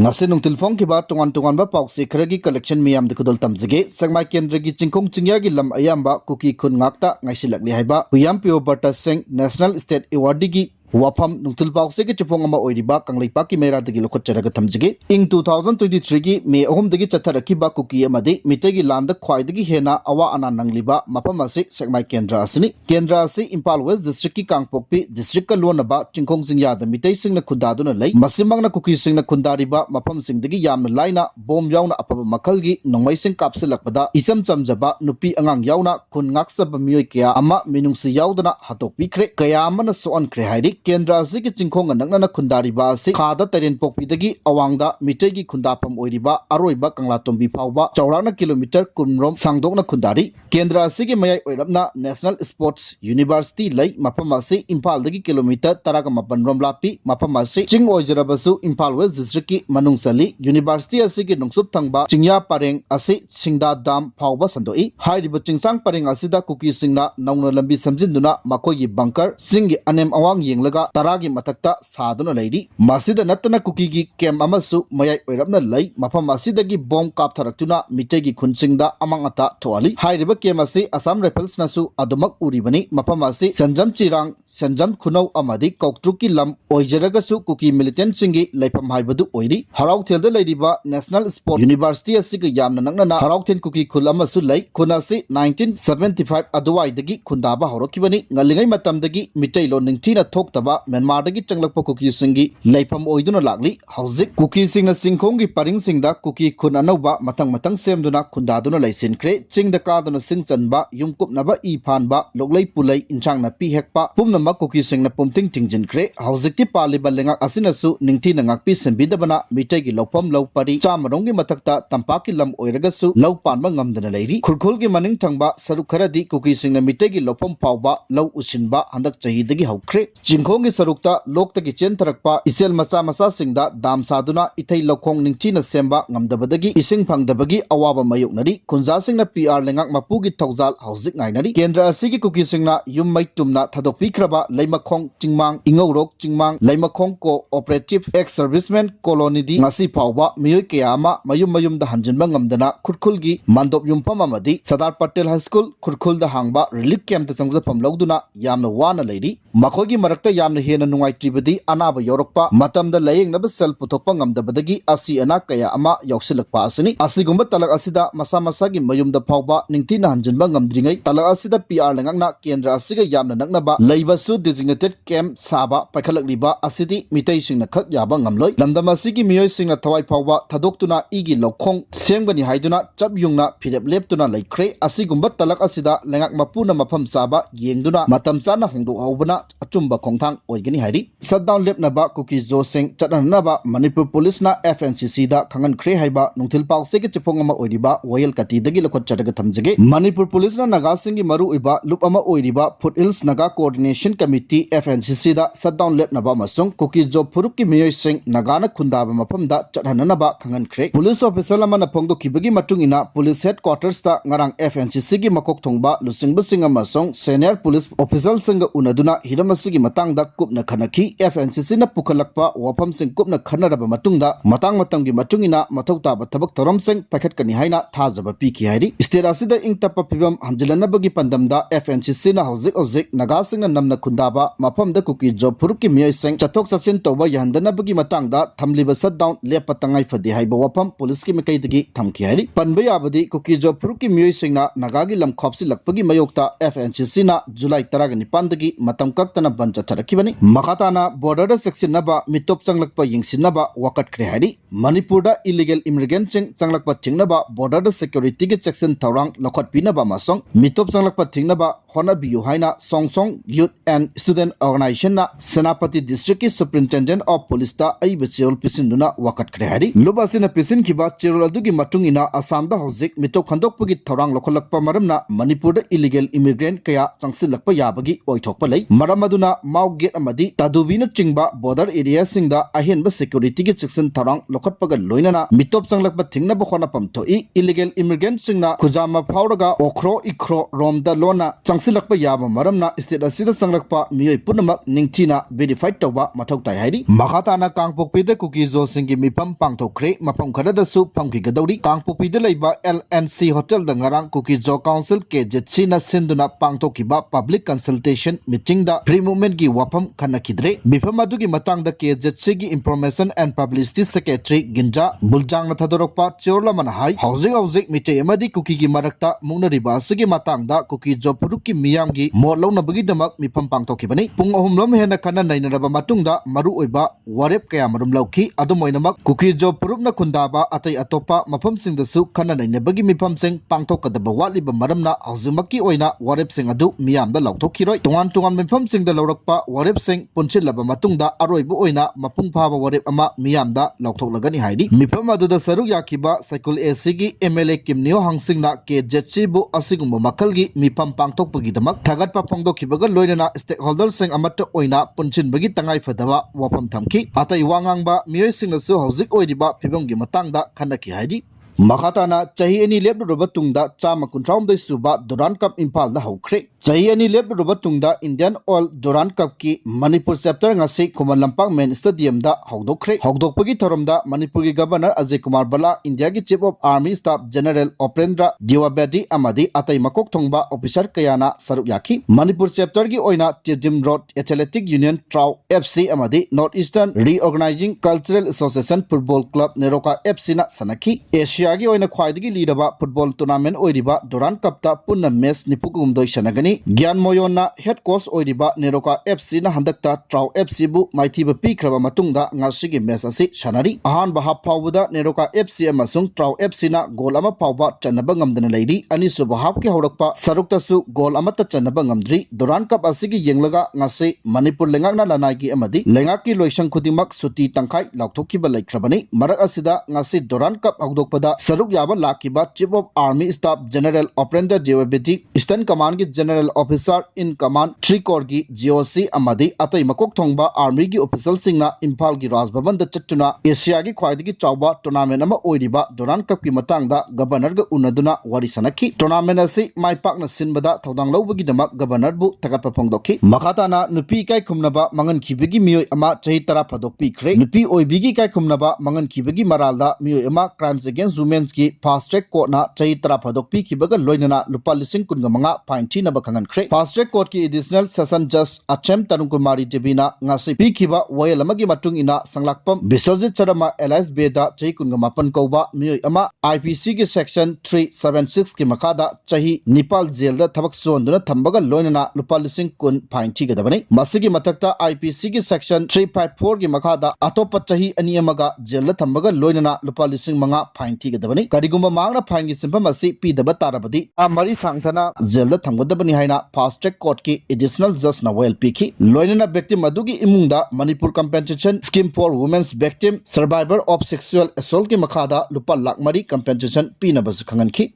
ngase nungtil phong ki ba tongan ba pauk se khragi collection miyam de kudol tamjige sangmai kendra gi chingkhong chingya gi lam ayamba Kuki-Khul Ngakta ngaisilakli haiba huyam pio bata seng national state award gi wafam nungtil pauk se ki chupong ama oiriba kanglai pa ki mera de gi lokot charaga tamjige ing 2023 gi me ahum de gi chatharaki ba kuki amade mite gi landa khwai de gi hena awa ana nangliba mapam ase sangmai kendra asini kendra ase Impal West district ki Kangpokpi district ka lona ba chingkhong chingya da mitei singna khundaduna lei masimangna kuki singna khundariba mapam singdagi yamna laina bom yauna apaba makhal gi nongmai sing kapsilakpada icham chamjaba nupi angang yauna khun ngaksaba miyoi kya ama minungsi yaudana hatokpi khre kaya amana soan khre hairi kendra ase ki chingkhong nangna khundariba ase khada taren pokpidagi awangda mitei gi khundapam oiriba aroiba kangla tombi phawba chaurana kilometer kumrom sangdokna khundari kendra ase gi mayai oirapna national sports university lei mapam ase Impal dagi kilometer 10 rom lapi mapam ase ching oijarabasu Impal West district ki manung sali university ase ki nungsup thangba chingya pareng ase singda dam phawba sandoi hairiba chingchang pareng asida kuki singna naungna lambi samjinduna makoi gi bunker singi anem awang yenglaga taragi matakta saduna leiri masida natana kuki gi kem amasu mayai oirapna lei mapam asida gi bomb kap tharaktuna mitei gi khunsingda amangata thoali hairiba kem ase Assam Rifles nasu adumak uribani mapam ase sanjam chirang sanjam khunau amadi koktruk ki lam oijaragasu kuki militant singi leipam haibadu oiri Harauthel da leiriba National Sport University asiga yamna nangna Harauthel Kuki-Khul amasu lei khunasi 1975 aduwai dagi khundaba horokibani ngalingai matamdagi mitei lo ningthina thoktaba Myanmar dagi changlakpa kuki singi leipam oiduna lagli hauzik kuki singna singkhong gi paring singda Kuki-Khul anauba matang semduna khundaduna leisinkhre chingda kaduna singchanba yumkupnaba I phanba loglei pulai inchangna pi hekpa pumnama kuki singna pumting tingjinkhre hauzikti paliba lengak asinasu ningthina ngakpi sembidabana mitei gi lopam lopari chamarong gi matakta tampaki lam oiragasu lau panba ngamdana leiri khulkhul gi maning thangba saruk kharadi kuki singna mitei gi lopam phawba lau usinba handak chahi dagi haukhre chingkhong gi sarukta lokta gi chen tharakpa isel macha singda dam saduna ithei lokhong ningthina semba ngamdabadagi ising phangdabagi awaba mayuknari khunja singna PR lengak mapu gi thawjal hauzik ngainari kendra asigi kuki singna yummai tumna thadokpi khraba leimakhong chingmang ingorok chingmang leimakhong ko operative ex servicemen colony di ngasi phawba miyoi kayama mayum da hanjinba ngamdana khurkhul gi mandop yumpam amadi Sadar Patel High School khurkhul da hangba relief camp da changjapam lawduna yamna wana leiri makhogi marakta yamna hena nungaitribadi anaba yorokpa matamda layengnaba sel puthokpa ngamdabadagi asi ana kaya ama yoksilakpa asini asigumba talak asida masa gi mayumda phawba ningthina hanjinba ngamdringai talak asida PR lengakna kendra asiga yamna naknaba leibasu designated camp saba paikhalakliba asidi mitei singna khak yaba ngamloi lamdam asigi miyoi singna thawai phawba thadoktuna igi lokhong semgani haiduna chapyungna phirep leptuna laikhre asigumba talak asida lengak mapuna mafam saba yengduna matam chana hongdo haubana achumba khongthang oigani hairi shutdown lepnaba Kuki-Zo sing Chang-Hannaba Manipur Police na Fncc da khangan khre haiba nungthil pauk se ki chupong ama oiriba Royal Kati dagi lokot charaga thamjage Manipur Police na Naga singi maru iba lup ama oiriba Foothills Naga Coordination Committee Fncc da shutdown lepnaba masung Kuki-Zo phuruk ki miyoi sing Nagana khundaba mafamda Chang-Hannaba khangan khre police officer amana phongdokibagi matungina police headquarters ta ngarang Fncc gi makok thongba lusingba singa masong senior police official singa unaduna hidamasigi matangda kupna khanaki Fncc na pukhalakpa wafam sing kupna khanaraba matungda matang gi matungina mathauta ba thabak thorom sing pakhatkani haina thajaba piki hairi state asida ingtapa phibam hanjilanabagi pandamda Fncc na hojik naga singna namna khundaba mafamda Kuki-Zo phuruk ki miyoi sing chathok chachin toba yahandanabagi matangda thamliba shutdown lepatangai fadi haiba wafam police ki mekaidagi thamki hairi panba yabadi Kuki-Zo phuruk ki miyoi singna nagagi lam khopsi lakpagi mayokta Fncc na July 19 dagi matam kaktana bancha tharakibani makhatana border da section naba mitop changlakpa yingsinaba wakat khre hairi Manipur da illegal immigrant changlakpa thingnaba border da security gi section thawrang lokhat pinaba masong mitop changlakpa thingnaba honabiyu haina Song Youth and Student Organization na Senapati District ki Superintendent of Police da aiba cheol pisinduna wakat khre hari lubasina pisin kiba cheol adugi matungina Assam da hojik mitop khandokpagi thawrang lokholakpa maramna Manipur da illegal immigrant kaya changsilakpa yabagi oithokpa lei maram aduna mau gate amadi tadubina chingba border area singda ahenba security gi section thawrang lokhatpaga loinana mitop changlakpa thingna ba khona pamthoi illegal immigrant singna khujama phawraga okhro ikhro romda lona mangsilakpa yaba maramna state asida sanglakpa miyoi punamak ningthina verified tawba mathau tai hairi makhatana Kangpokpida Kuki-Zo singi Mifam Pangthokhre mafam khadadasu phamkigadori Kangpokpida leiba LNC hotel da ngarang Kuki-Zo council KJC na sinduna pangthokiba public consultation meeting da free movement gi wafam khanakidre Mifam adugi matangda KJC gi information and publicity secretary Ginja Buljang na thadorokpa Chorlaman hai hauzik mitei amadi Kuki gi marakta mungnariba asigi matangda Kuki-Zo purukki miyamgi motlonabagi damak Mifam pangthokibani pung ahumlom hena khana nainaraba matungda maru oiba warep kaya marum lauki adumoinamak Kuki-Zo purukna khundaba atai atopa mafamsingdasu khana nainabagi mifamsing pangthokadaba watliba maramna hauzimaki oina warepsing adu miyamda lauthokiroi tongan mifamsingda laurakpa warepsing punchilaba matungda aroiba oina mapung phaba warep ama miyamda lauthoklagani haidi mifam aduda saruk yakiba Cycle AC gi MLA Kimnio hangsingna KJC bu asigumba makalgi mifam pangthokpagi damak thagatpa phongdokhibaga loinana stakeholders sing amata oina punchinbagi tangai fadaba wafam thamki atai wangangba miyoisingnasu hauzik oiriba phibamgi matangda khanaki haidi Makhatana chahi ani lebruba tungda chama kuntraumdai suba Duran Cup Impal na haukhre chahi ani lebruba tungda Indian All Duran Cup ki Manipur chapter ngasi Khuman Lampak Main Stadium da haudokpagi thoromda Manipur gi Governor Ajay Kumar Bala India gi Chief of Army Staff General Opendra Diwabedi amadi atai makok thongba officer kayana saruk yaki Manipur chapter gi oina Tidim Road Athletic Union Trau FC amadi Northeastern Reorganizing Cultural Association Football Club Neroka FC na sanaki Asia Yagi oina khwaidagi lidaba football tournament oiriba Duran Cup ta punna match nipugumdoi sanagani Gyan Moyonna head coach oiriba Neroka FC na handakta Trau FC bu maithiba pikraba matungda ngasigi match asi sanari ahanba hap phawbuda Neroka FC amasung Trau FC na goal ama phawba chanaba ngamdana leiri anisuba hap ki horakpa saruktasu goal amata chanaba ngamdri Duran Cup asigi yenglaga ngasi Manipur lengakna lanagi amadi lengaki loisang khudimak suti tangkai lauthokkiba laikhrabani marak asida ngasi Duran Cup hawdokpada Saruk Yaba Lakiba Chief of Army Staff General Operator Jewabeti Eastern Command ki General Officer in Command 3 Corps ki GOC Amadi Atai Makok Thongba Army ki official singna Imphal ki Raj Bhavan da chattuna Asia ki khwaidagi chawba tournament ama oiriba Duran Cup ki matangda Governor ga unaduna wari sanaki tournament asi mai pakna sinbada thodang lawbagi damak Governor bu tagatpa phongdokhi makhatana nupi kai khumnaba mangan khibagi miyoi ama chahi tara phadok pikre nupi oibigi kai khumnaba mangan khibagi maralda miyoi ama crimes against women ki fast track court na chahi tara phadok pi kibaga loinana lupa lising kun manga fine thi na bakhangan khre fast track court ki additional session judge Achem Tarungkumari Debina ngasi pi kiba wayal amagi matung ina sanglakpam Biswajit Charama Elias Beda chahi kun mapan kauba miyoi ama IPC ki section 376 ki makada chahi Nepal jail da thabak sonduna thambaga loinana lupa lising kun fine thi gadabani masigi matakta IPC ki section 354 ki makada atopa chahi ani amaga jail da thambaga loinana lupa lising manga fine thi gadabani Karigumba Magna Pine Simpam asi Pidaba Tarabadi, Amari Sangtana, Zelda Tangodabani Haina, Fast Track Court ki additional just na well piki, Loinana victim Madugi Imunda, Manipur Compensation Scheme for Women's Victim, Survivor of Sexual Assault ki Makada, Lupa Lakmari Compensation Pinabasukangan ki.